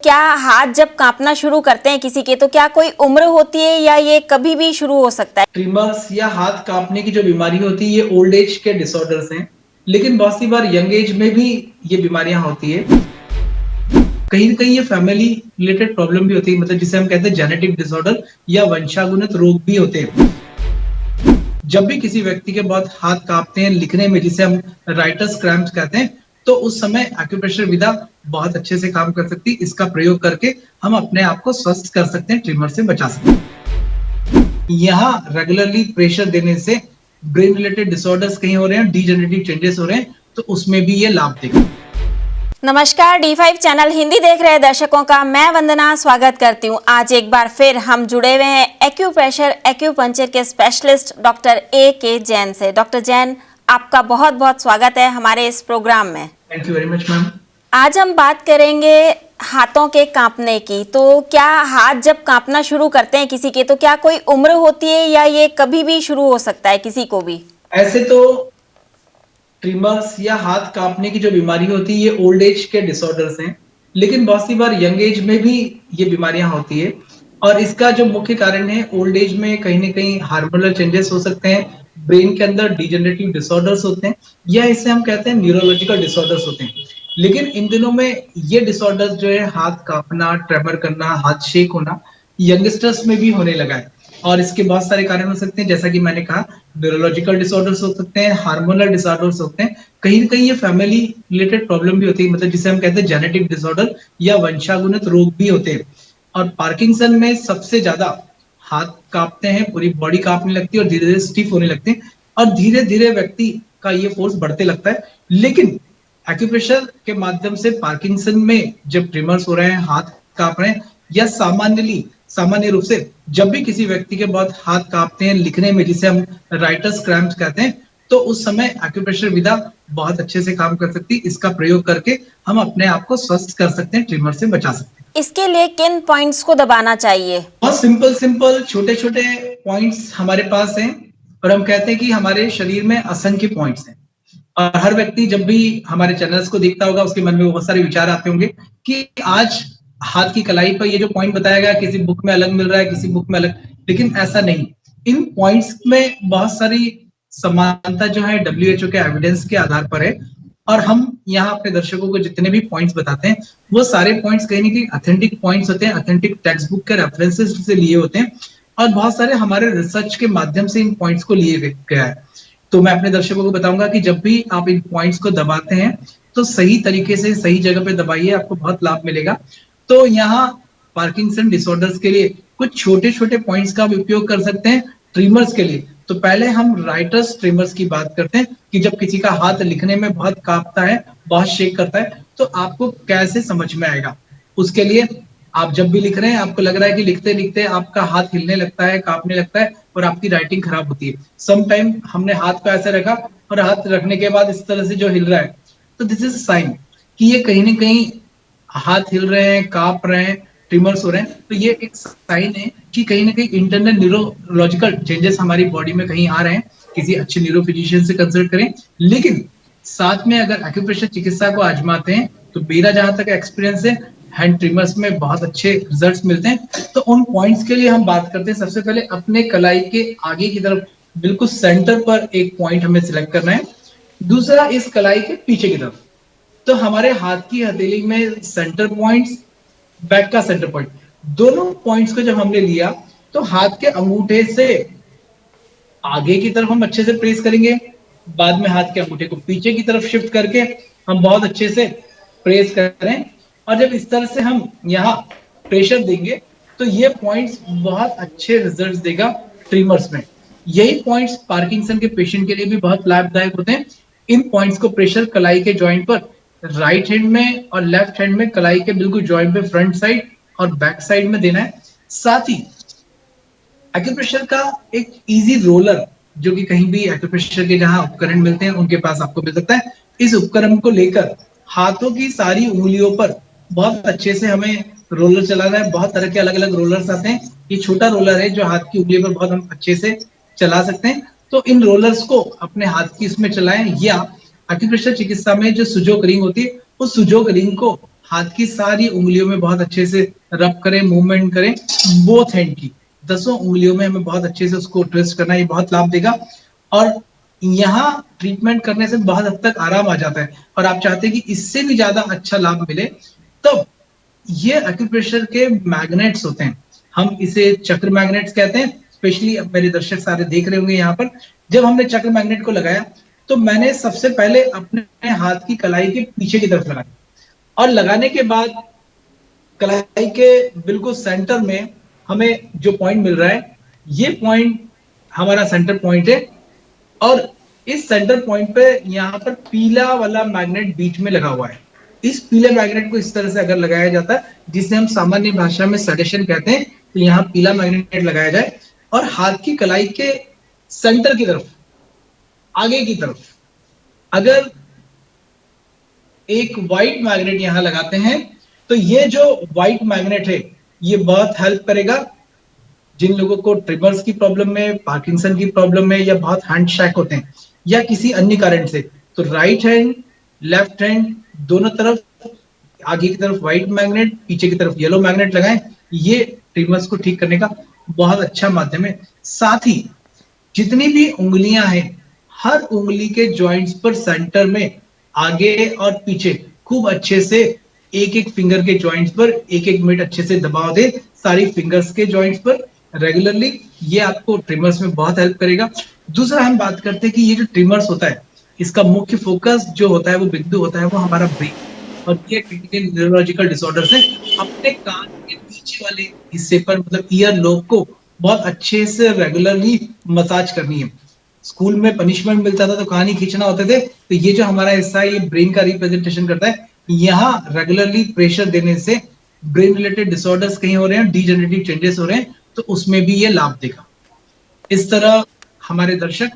क्या हाथ जब कांपना शुरू करते हैं किसी के, तो क्या कोई उम्र होती है या ये कभी भी शुरू हो सकता है? ट्रिमर्स या हाथ कांपने की जो बीमारी होती है ये ओल्ड एज के डिसऑर्डर्स हैं, लेकिन बहुत सी बार यंग एज में भी ये बीमारियां होती है। कहीं ना कहीं ये फैमिली रिलेटेड प्रॉब्लम भी होती है, मतलब जिसे हम कहते हैं जेनेटिक डिसऑर्डर या वंशानुगत रोग भी होते हैं। जब भी किसी व्यक्ति के बहुत हाथ कांपते हैं लिखने में, जिसे हम राइटर्स क्रैम्प्स कहते हैं, तो उस समय एक्यूप्रेशर विधा बहुत अच्छे से काम कर सकती है। इसका प्रयोग करके हम अपने आप को स्वस्थ कर सकते हैं, ट्रिमर से बचा सकते हैं। यहाँ रेगुलरली प्रेशर देने से ब्रेन रिलेटेड डिसऑर्डर्स कहीं हो रहे हैं, डीजेनरेटिव चेंजेस हो रहे हैं, तो उसमें भी ये लाभ देगा। नमस्कार, D5 चैनल हिंदी देख रहे दर्शकों का मैं वंदना स्वागत करती हूं। आज एक बार फिर हम जुड़े हुए हैं एक्यूप्रेशर एक्यूपंक्चर के स्पेशलिस्ट डॉक्टर A.K. जैन से। डॉक्टर जैन, आपका बहुत बहुत स्वागत है हमारे इस प्रोग्राम में। Thank you very much ma'am. आज हम बात करेंगे हाथों के कांपने की। तो क्या हाथ जब कांपना शुरू करते हैं किसी के, तो क्या कोई उम्र होती है या ये कभी भी शुरू हो सकता है किसी को भी? ऐसे तो ट्रिमर्स या हाथ कांपने की जो बीमारी होती है ये ओल्ड एज के डिसऑर्डर्स हैं, लेकिन बहुत सी बार यंग एज में भी ये बीमारियां होती है। और इसका जो मुख्य कारण है, ओल्ड एज में कहीं ना कहीं हार्मोनल चेंजेस हो सकते हैं, ब्रेन के अंदर डिजेनरेटिव डिसऑर्डर्स होते हैं, या इसे हम कहते हैं न्यूरोलॉजिकल डिसऑर्डर्स होते हैं। लेकिन इन दिनों में ये डिसऑर्डर्स जो है, हाथ कांपना, ट्रेमर करना, हाथ शेक होना, यंगस्टर्स में भी होने लगा है। और इसके बहुत सारे कारण हो सकते हैं, जैसा कि मैंने कहा, न्यूरोलॉजिकल डिसऑर्डर्स हो सकते हैं, हार्मोनल डिसऑर्डर्स होते हैं, कहीं ना कहीं ये फैमिली रिलेटेड प्रॉब्लम भी होती है, मतलब जिसे हम कहते हैं जेनेटिक डिसऑर्डर या वंशानुगत रोग भी होते हैं। और पार्किंसन में सबसे ज्यादा हाथ कांपते हैं, पूरी बॉडी कांपने लगती है और धीरे धीरे स्टिफ होने लगते हैं, और धीरे धीरे व्यक्ति का ये फोर्स बढ़ते लगता है। लेकिन एक्यूप्रेशर के माध्यम से पार्किंसन में जब ट्रिमर्स हो रहे हैं, हाथ कांप रहे हैं, या सामान्य रूप से जब भी किसी व्यक्ति के बहुत हाथ कांपते हैं लिखने में, जिसे हम राइटर्स क्रैम्प्स कहते हैं, तो उस समय एक्यूप्रेशर विधा बहुत अच्छे से काम कर सकती है। इसका प्रयोग करके हम अपने आप को स्वस्थ कर सकते हैं, ट्रिमर से बचा सकते हैं। इसके लिए किन पॉइंट्स को दबाना चाहिए? बहुत सिंपल छोटे छोटे पॉइंट्स हमारे पास हैं, और हम कहते हैं कि हमारे शरीर में असंख्य पॉइंट्स हैं। और हर व्यक्ति जब भी हमारे चैनल्स को देखता होगा, उसके मन में बहुत सारे विचार आते होंगे कि आज हाथ की कलाई पर ये जो पॉइंट बताया गया, किसी बुक में अलग मिल रहा है, किसी बुक में अलग, लेकिन ऐसा नहीं। इन पॉइंट्स में बहुत सारी समानता जो है WHO के एविडेंस के आधार पर है, और हम यहाँ अपने दर्शकों को जितने भी पॉइंट्स बताते हैं, वो सारे पॉइंट्स कहीं ना कहीं ऑथेंटिक पॉइंट्स होते हैं, ऑथेंटिक टेक्स्ट बुक के रेफरेंसेस से लिए होते हैं, और बहुत सारे हमारे रिसर्च के माध्यम से इन पॉइंट्स को लिए गया है। तो मैं अपने दर्शकों को बताऊंगा कि जब भी आप इन पॉइंट्स को दबाते हैं, तो सही तरीके से सही जगह पे दबाइए, आपको बहुत लाभ मिलेगा। तो यहाँ पार्किंसन डिसऑर्डर्स के लिए कुछ छोटे छोटे पॉइंट्स का भी उपयोग कर सकते हैं ट्रिमर्स के लिए। तो पहले हम राइटर्स ट्रिमर्स की बात करते हैं कि जब किसी का हाथ लिखने में बहुत कांपता है, बहुत शेक करता है, तो आपको कैसे समझ में आएगा। उसके लिए आप जब भी लिख रहे हैं, आपको लग रहा है कि लिखते लिखते आपका हाथ हिलने लगता है, कांपने लगता है, और आपकी राइटिंग खराब होती है। सम टाइम हमने हाथ को ऐसे रखा, और हाथ रखने के बाद इस तरह से जो हिल रहा है, तो दिस इज साइन कि ये कहीं ना कहीं हाथ हिल रहे हैं, कांप रहे हैं, ट्रिमर्स हो रहे हैं। तो ये एक साइन है कि कहीं ना कहीं इंटरनल न्यूरोलॉजिकल चेंजेस हमारी बॉडी में कहीं आ रहे हैं। किसी अच्छे न्यूरो फिजिशियन से कंसल्ट करें। लेकिन साथ में अगर एक्यूप्रेशर चिकित्सा को आजमाते हैं, तो मेरा जहां तक एक्सपीरियंस है, हैंड ट्रिमर्स में बहुत अच्छे रिजल्ट्स मिलते हैं। तो उन पॉइंट्स के लिए हम बात करते हैं। सबसे पहले अपने कलाई के आगे की तरफ बिल्कुल सेंटर पर एक पॉइंट हमें सिलेक्ट करना है। दूसरा इस कलाई के पीछे की तरफ। तो हमारे हाथ की हथेली में सेंटर पॉइंट्स, बैक का सेंटर पॉइंट, दोनों पॉइंट्स को जब हमने लिया, तो हाथ के अंगूठे से आगे की तरफ हम अच्छे से प्रेस करेंगे। बाद में हाथ के अंगूठे को पीछे की तरफ शिफ्ट करके हम बहुत अच्छे से प्रेस करें। और जब इस तरह से हम यहाँ प्रेशर देंगे, तो ये पॉइंट्स बहुत अच्छे रिजल्ट्स देगा ट्रिमर्स में। यही पॉइंट्स पार्किंसन के पेशेंट के लिए भी बहुत लाभदायक होते हैं। इन पॉइंट्स को प्रेशर कलाई के जॉइंट पर राइट हैंड में और लेफ्ट हैंड में कलाई के बिल्कुल जॉइंट पे फ्रंट साइड और बैक साइड में देना है। साथ ही एक्यूप्रेशर का एक इजी रोलर, जो कि कहीं भी एक्यूप्रेशर के जहां उपकरण मिलते हैं उनके पास आपको मिल सकता है। इस उपकरण को लेकर हाथों की सारी उंगलियों पर बहुत अच्छे से हमें रोलर चलाना है। बहुत तरह के अलग अलग रोलर्स आते हैं। ये छोटा रोलर है जो हाथ की उंगली पर बहुत हम अच्छे से चला सकते हैं। तो इन रोलर्स को अपने हाथ की इसमें चलाएं, या एक्यूप्रेशर चिकित्सा में जो सुजोग रिंग होती है, उस सुजोग रिंग को हाथ की सारी उंगलियों में बहुत अच्छे से रब करें, मूवमेंट करें, बोथ हैंड की 10 उंगलियों में हमें बहुत अच्छे से उसको ट्विस्ट करना, ये बहुत लाभ देगा। और यहाँ ट्रीटमेंट करने से बहुत हद तक आराम आ जाता है, और आप चाहते हैं कि इससे भी ज्यादा अच्छा लाभ मिले, तब ये एक्यूप्रेशर के मैग्नेट्स होते हैं, हम इसे चक्र मैग्नेट्स कहते हैं। स्पेशली अब मेरे दर्शक सारे देख रहे होंगे यहाँ पर, जब हमने चक्र मैग्नेट को लगाया तो मैंने सबसे पहले अपने हाथ की कलाई के पीछे की तरफ लगाया, और लगाने के बाद कलाई के बिल्कुल सेंटर में हमें जो पॉइंट मिल रहा है, ये पॉइंट हमारा सेंटर पॉइंट है। और इस सेंटर पॉइंट पे यहाँ पर पीला वाला मैग्नेट बीच में लगा हुआ है। इस पीले मैग्नेट को इस तरह से अगर लगाया जाता है, जिसे हम सामान्य भाषा में सडेशन कहते हैं, तो यहाँ पीला मैग्नेट लगाया जाए और हाथ की कलाई के सेंटर की तरफ, आगे की तरफ अगर एक व्हाइट मैग्नेट यहां लगाते हैं, तो ये जो व्हाइट मैग्नेट है ये बहुत हेल्प करेगा जिन लोगों को ट्रिमर्स की प्रॉब्लम में, पार्किंसन की प्रॉब्लम में, या बहुत हैंड शैक होते हैं या किसी अन्य कारण से। तो राइट हैंड, लेफ्ट हैंड दोनों तरफ आगे की तरफ व्हाइट मैग्नेट, पीछे की तरफ येलो मैग्नेट लगाएं, ये ट्रिमर्स को ठीक करने का बहुत अच्छा माध्यम है। साथ ही जितनी भी उंगलियां हैं, हर उंगली के जॉइंट्स पर सेंटर में आगे और पीछे खूब अच्छे से एक एक फिंगर के जॉइंट्स पर एक एक मिनट अच्छे से दबाव दे, सारी फिंगर्स के जॉइंट्स पर रेगुलरली। ये आपको ट्रिमर्स में बहुत हेल्प करेगा। दूसरा हम बात करते हैं कि ये जो ट्रिमर्स होता है, इसका मुख्य फोकस जो होता है, वो बिंदु होता है, वो हमारा ब्रेन, और ये क्रिटिकल न्यूरोलॉजिकल डिसऑर्डर्स है। अपने कान के पीछे वाले हिस्से पर, मतलब ईयर लोब को बहुत अच्छे से रेगुलरली मसाज करनी है। स्कूल में पनिशमेंट मिलता था तो कान ही खींचना होते थे, तो ये जो हमारा हिस्सा है, ये ब्रेन का रिप्रेजेंटेशन करता है। यहाँ रेगुलरली प्रेशर देने से ब्रेन रिलेटेड डिसऑर्डर्स कहीं हो रहे हैं, डीजेनरेटिव चेंजेस हो रहे हैं, तो उसमें भी ये लाभ देगा। इस तरह हमारे दर्शक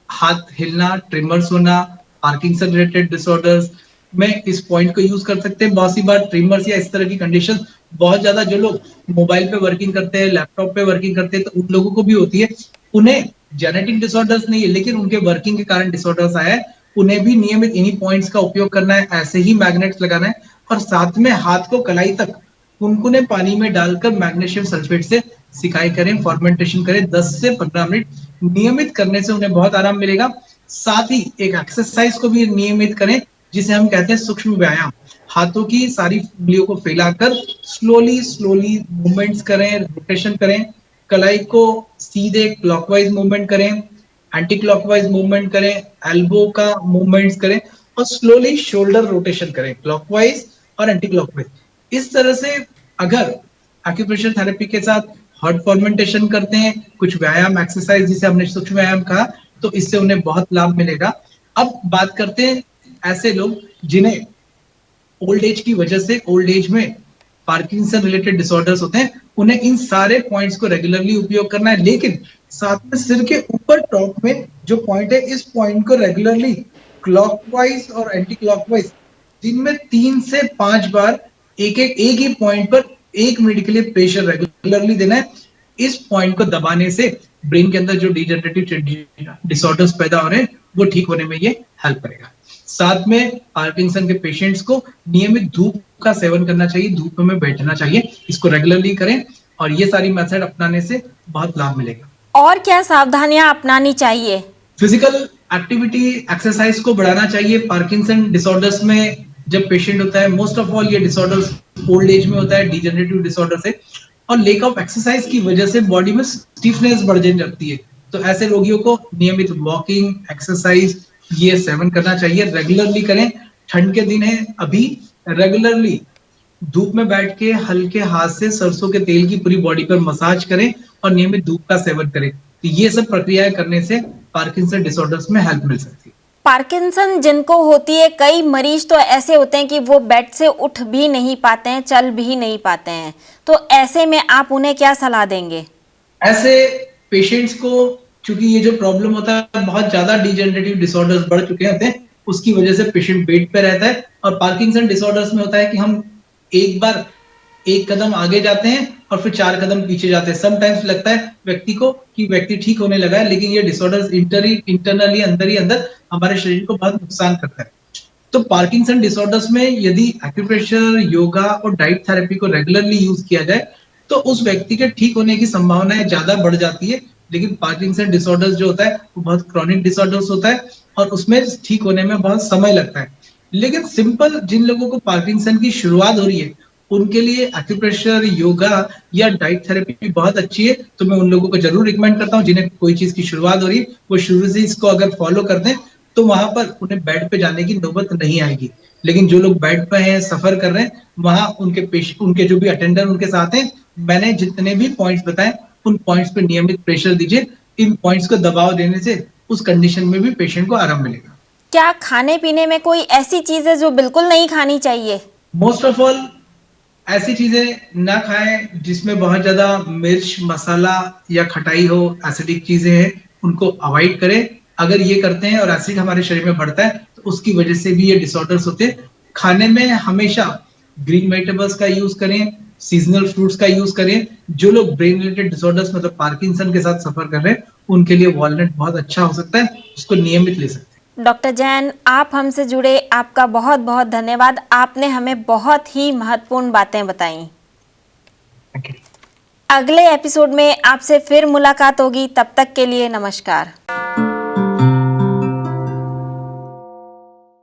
हाथ हिलना, ट्रिमर्स होना, पार्किंसन रिलेटेड डिसऑर्डर्स में इस पॉइंट को यूज कर सकते हैं। बहुत सी बार ट्रिमर्स या इस तरह की कंडीशन बहुत ज्यादा, जो लोग मोबाइल पे वर्किंग करते हैं, लैपटॉप पे वर्किंग करते हैं, तो उन लोगों को भी होती है। उन्हें जेनेटिक डिसऑर्डर्स नहीं है, लेकिन उनके वर्किंग के कारण डिसऑर्डर्स आया है। उन्हें भी नियमित इन्हीं पॉइंट्स का उपयोग करना है, ऐसे ही मैग्नेट्स लगाना है, और साथ में हाथ को कलाई तक कुनकुने पानी में डालकर मैग्नीशियम सल्फेट से सिकाई करें, फॉर्मेंटेशन करें 10 से 15 मिनट। नियमित करने से उन्हें बहुत आराम मिलेगा। साथ ही एक एक्सरसाइज को भी नियमित करें, जिसे हम कहते हैं सूक्ष्म व्यायाम। हाथों की सारी उंगलियों को फैलाकर स्लोली स्लोली मूवमेंट्स करें, रोटेशन करें। कलाई को सीधे क्लॉकवाइज मूवमेंट करें, एंटी क्लॉकवाइज मूवमेंट करें, एल्बो का मूवमेंट्स करें, और स्लोली शोल्डर रोटेशन करें, क्लॉकवाइज और एंटी क्लॉकवाइज। इस तरह से अगर एक्यूप्रेशर थेरेपी के साथ हॉट फॉर्मेंटेशन करते हैं, कुछ व्यायाम एक्सरसाइज जिसे हमने सूक्ष्म व्यायाम कहा, तो इससे उन्हें बहुत लाभ मिलेगा। अब बात करते हैं ऐसे लोग जिन्हें ओल्ड एज की वजह से, ओल्ड एज में पार्किंसन रिलेटेड डिसऑर्डर्स होते हैं, उन्हें इन सारे पॉइंट्स को रेगुलरली उपयोग करना है। लेकिन साथ में सिर के ऊपर टॉप में जो पॉइंट है, इस पॉइंट को रेगुलरली क्लॉकवाइज और एंटी क्लॉकवाइज दिन में 3 से 5 बार एक ही पॉइंट पर 1 मिनट के लिए प्रेशर रेगुलरली देना है। इस पॉइंट को दबाने से ब्रेन के अंदर जो डिजेनरेटिव डिसऑर्डर्स पैदा हो रहे हैं, वो ठीक होने में ये हेल्प करेगा। साथ में पार्किंसन के पेशेंट्स को नियमित धूप का सेवन करना चाहिए, धूप में बैठना चाहिए। इसको रेगुलरली करें, और ये सारी मेथड अपनाने से बहुत लाभ मिलेगा। और क्या सावधानियां अपनानी चाहिए? फिजिकल एक्टिविटी, एक्सरसाइज को बढ़ाना चाहिए। पार्किंसन डिसऑर्डर्स में जब पेशेंट होता है, मोस्ट ऑफ ऑल ये डिसऑर्डर्स ओल्ड एज में होता है, डिजेनरेटिव डिसऑर्डर से, और लेक ऑफ एक्सरसाइज की वजह से बॉडी में स्टिफनेस बढ़ जाती है। तो ऐसे रोगियों को नियमित वॉकिंग, एक्सरसाइज ये सेवन करना चाहिए, रेगुलरली करें। ठंड के दिन है अभी, रेगुलरली धूप में बैठ के हल्के हाथ से सरसों के तेल की पूरी बॉडी पर मसाज करें, और नियमित धूप का सेवन करें। तो ये सब प्रक्रियाएं करने से पार्किंसन डिसऑर्डर्स में हेल्प मिल सकती है। पार्किंसन जिनको होती है, कई मरीज तो ऐसे होते हैं कि वो बेड से उठ भी नहीं पाते हैं, चल भी नहीं पाते हैं, तो ऐसे में आप उन्हें क्या सलाह देंगे? ऐसे पेशेंट्स को, चूंकि ये जो प्रॉब्लम होता है, बहुत ज्यादा डिजेनरेटिव डिसऑर्डर्स बढ़ चुके होते हैं, उसकी वजह से पेशेंट बेड पे रहता है। और पार्किंसन डिसऑर्डर्स में होता है कि हम एक बार एक कदम आगे जाते हैं और फिर 4 कदम पीछे जाते हैं। समटाइम्स लगता है व्यक्ति को कि व्यक्ति ठीक होने लगा है, लेकिन ये डिसऑर्डर्स इंटरनली अंदर ही अंदर हमारे शरीर को बहुत नुकसान करता है। तो पार्किंसन डिसऑर्डर्स में यदि एक्यूप्रेशर, योगा और डाइट थेरेपी को रेगुलरली यूज किया जाए तो उस व्यक्ति के ठीक होने की संभावनाएं ज्यादा बढ़ जाती है। लेकिन पार्किंसन डिसऑर्डर्स जो होता है वो बहुत क्रॉनिक डिसऑर्डर्स होता है और उसमें ठीक होने में बहुत समय लगता है। लेकिन सिंपल जिन लोगों को पार्किंसन की शुरुआत हो रही है उनके लिए एक्यूप्रेशर, योगा या डाइट थेरेपी बहुत अच्छी है। तो मैं उन लोगों को जरूर रिकमेंड करता हूँ जिन्हें कोई चीज की शुरुआत हो रही है, वो शुरू से इसको अगर फॉलो कर दें तो वहां पर उन्हें बेड पे जाने की नौबत नहीं आएगी। लेकिन जो लोग बेड पे हैं, सफर कर रहे हैं, वहां उनके जो भी अटेंडर उनके साथ हैं, मैंने जितने भी पॉइंट्स बताए उन पॉइंट्स पे नियमित प्रेशर दीजिए। इन पॉइंट्स को दबाव देने से उस कंडीशन में भी पेशेंट को आराम मिलेगा। क्या खाने पीने में कोई ऐसी चीज है जो बिल्कुल नहीं खानी चाहिए? मोस्ट ऑफ ऑल ऐसी चीजें ना खाएं जिसमें बहुत ज्यादा मिर्च, मसाला या खटाई हो, एसिडिक चीजें हैं, उनको अवॉइड करें। अगर ये करते हैं और एसिड हमारे शरीर में बढ़ता है तो उसकी वजह से भी ये डिसऑर्डर्स होते हैं। खाने में हमेशा ग्रीन वेजिटेबल्स का यूज करें, सीजनल फ्रूट्स का यूज करें। जो लोग ब्रेन रिलेटेड डिसऑर्डर्स मतलब पार्किंसन के साथ सफर कर रहे हैं उनके लिए वॉलनट बहुत अच्छा हो सकता है, उसको नियमित ले सकते हैं। डॉक्टर जैन, आप हमसे जुड़े, आपका बहुत बहुत धन्यवाद। आपने हमें बहुत ही महत्वपूर्ण बातें बताई। Thank you. अगले एपिसोड में आपसे फिर मुलाकात होगी, तब तक के लिए नमस्कार।